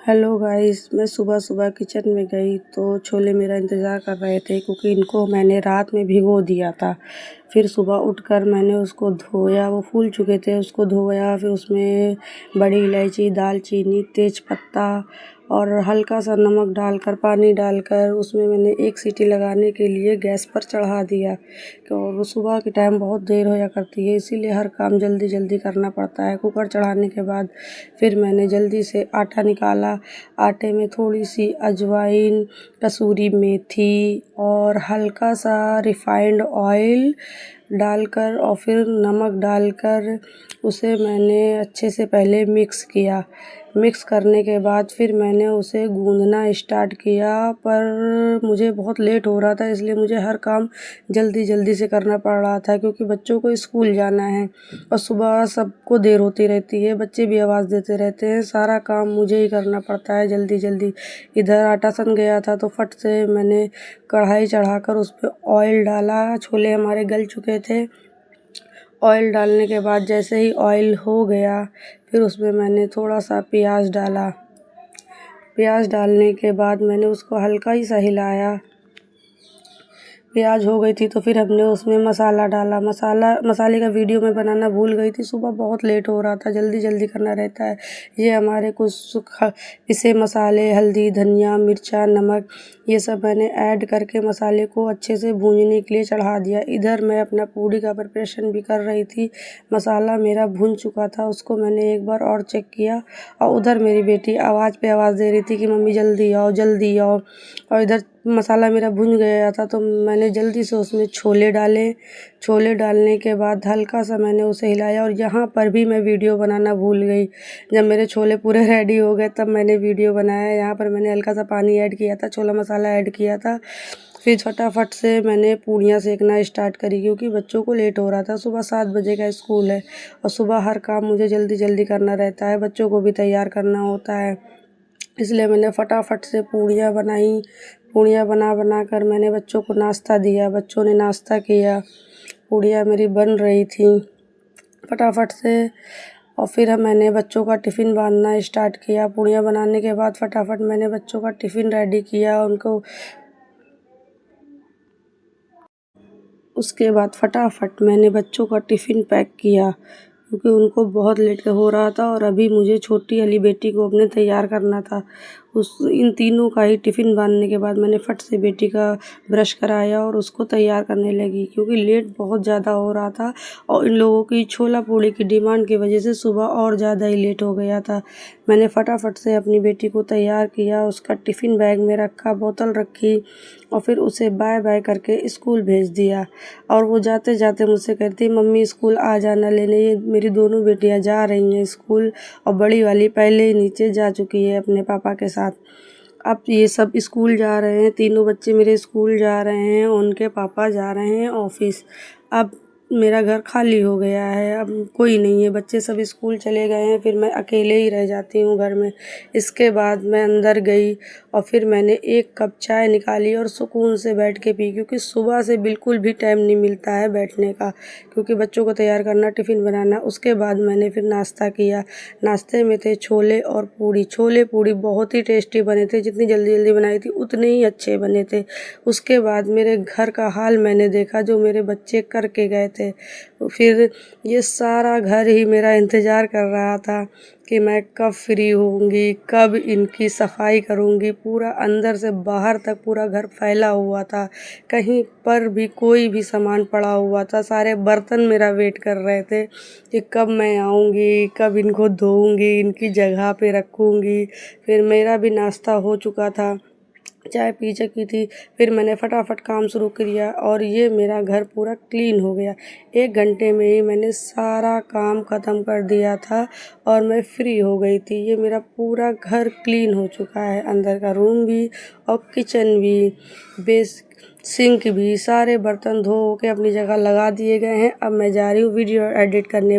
Hello guys, मैं सुबह सुबह किचन में गई तो छोले मेरा इंतज़ार कर रहे थे क्योंकि इनको मैंने रात में भिगो दिया था। फिर सुबह उठकर मैंने उसको धोया, वो फूल चुके थे, उसको धोया। फिर उसमें बड़ी इलायची, दालचीनी, तेज़पत्ता और हल्का सा नमक डालकर, पानी डालकर उसमें मैंने एक सीटी लगाने के लिए गैस पर चढ़ा दिया। और सुबह के टाइम बहुत देर होया करती है, इसीलिए हर काम जल्दी जल्दी करना पड़ता है। कुकर चढ़ाने के बाद फिर मैंने जल्दी से आटा निकाला। आटे में थोड़ी सी अजवाइन, कसूरी मेथी और हल्का सा रिफाइंड ऑयल डालकर और फिर नमक डालकर उसे मैंने अच्छे से पहले मिक्स किया। मिक्स करने के बाद फिर मैंने उसे गूँदना स्टार्ट किया, पर मुझे बहुत लेट हो रहा था, इसलिए मुझे हर काम जल्दी जल्दी से करना पड़ रहा था क्योंकि बच्चों को स्कूल जाना है और सुबह सबको देर होती रहती है, बच्चे भी आवाज़ देते रहते हैं। सारा काम मुझे ही करना पड़ता है जल्दी जल्दी। इधर आटा सन गया था तो फट से मैंने कढ़ाई चढ़ाकर उस पर ऑयल डाला। छोले हमारे गल चुके थे। ऑयल डालने के बाद जैसे ही ऑयल हो गया फिर उसमें मैंने थोड़ा सा प्याज डाला। प्याज डालने के बाद मैंने उसको हल्का ही सा हिलाया। प्याज हो गई थी तो फिर हमने उसमें मसाला डाला। मसाले का वीडियो मैं बनाना भूल गई थी, सुबह बहुत लेट हो रहा था, जल्दी जल्दी करना रहता है। ये हमारे कुछ पिसे मसाले, हल्दी, धनिया, मिर्चा, नमक, ये सब मैंने ऐड करके मसाले को अच्छे से भूनने के लिए चढ़ा दिया। इधर मैं अपना पूड़ी का प्रिपरेशन भी कर रही थी। मसाला मेरा भुन चुका था, उसको मैंने एक बार और चेक किया और उधर मेरी बेटी आवाज़ पे आवाज़ दे रही थी कि मम्मी जल्दी आओ जल्दी आओ। और इधर मसाला मेरा भुन गया था तो मैंने जल्दी से उसमें छोले डाले। छोले डालने के बाद हल्का सा मैंने उसे हिलाया और यहाँ पर भी मैं वीडियो बनाना भूल गई। जब मेरे छोले पूरे रेडी हो गए तब मैंने वीडियो बनाया। यहाँ पर मैंने हल्का सा पानी ऐड किया था, छोला मसाला ऐड किया था। फिर फटाफट से मैंने पूड़ियाँ सेकना स्टार्ट करी क्योंकि बच्चों को लेट हो रहा था। सुबह 7 बजे का स्कूल है और सुबह हर काम मुझे जल्दी जल्दी करना रहता है, बच्चों को भी तैयार करना होता है, इसलिए मैंने फटाफट से पूड़ियाँ बनाई। पूड़ियाँ बना कर मैंने बच्चों को नाश्ता दिया, बच्चों ने नाश्ता किया। पूड़ियाँ मेरी बन रही थी फटाफट से और फिर मैंने बच्चों का टिफ़िन बांधना स्टार्ट किया। पूड़ियाँ बनाने के बाद फटाफट मैंने बच्चों का टिफ़िन रेडी किया। उसके बाद फटाफट मैंने बच्चों का टिफ़िन पैक किया क्योंकि उनको बहुत लेट हो रहा था और अभी मुझे छोटी वाली बेटी को अपने तैयार करना था। इन तीनों का ही टिफ़िन बांधने के बाद मैंने फट से बेटी का ब्रश कराया और उसको तैयार करने लगी क्योंकि लेट बहुत ज़्यादा हो रहा था और इन लोगों की छोला पूड़ी की डिमांड की वजह से सुबह और ज़्यादा ही लेट हो गया था। मैंने फटाफट से अपनी बेटी को तैयार किया, उसका टिफ़िन बैग में रखा, बोतल रखी और फिर उसे बाय बाय करके स्कूल भेज दिया। और वो जाते जाते मुझसे कहती मम्मी स्कूल आ जाना लेने। ये मेरी दोनों बेटियां जा रही हैं स्कूल और बड़ी वाली पहले ही नीचे जा चुकी है अपने पापा के साथ। अब ये सब स्कूल जा रहे हैं, तीनों बच्चे मेरे स्कूल जा रहे हैं, उनके पापा जा रहे हैं ऑफिस। अब मेरा घर खाली हो गया है, अब कोई नहीं है, बच्चे सब स्कूल चले गए हैं, फिर मैं अकेले ही रह जाती हूँ घर में। इसके बाद मैं अंदर गई और फिर मैंने एक कप चाय निकाली और सुकून से बैठ के पी क्योंकि सुबह से बिल्कुल भी टाइम नहीं मिलता है बैठने का क्योंकि बच्चों को तैयार करना, टिफ़िन बनाना। उसके बाद मैंने फिर नाश्ता किया। नाश्ते में थे छोले और पूड़ी। छोले पूड़ी बहुत ही टेस्टी बने थे, जितनी जल्दी जल्दी बनाई थी उतने ही अच्छे बने थे। उसके बाद मेरे घर का हाल मैंने देखा जो मेरे बच्चे करके गए थे। फिर ये सारा घर ही मेरा इंतज़ार कर रहा था कि मैं कब फ्री होंगी, कब इनकी सफाई करूंगी। पूरा अंदर से बाहर तक पूरा घर फैला हुआ था, कहीं पर भी कोई भी सामान पड़ा हुआ था। सारे बर्तन मेरा वेट कर रहे थे कि कब मैं आऊँगी, कब इनको धोऊंगी, इनकी जगह पे रखूँगी। फिर मेरा भी नाश्ता हो चुका था, चाय पी चुकी थी। फिर मैंने फटाफट काम शुरू किया और ये मेरा घर पूरा क्लीन हो गया। 1 घंटे में ही मैंने सारा काम ख़त्म कर दिया था और मैं फ्री हो गई थी। ये मेरा पूरा घर क्लीन हो चुका है, अंदर का रूम भी और किचन भी, सिंक भी, सारे बर्तन धो के अपनी जगह लगा दिए गए हैं। अब मैं जा रही हूँ वीडियो एडिट करने।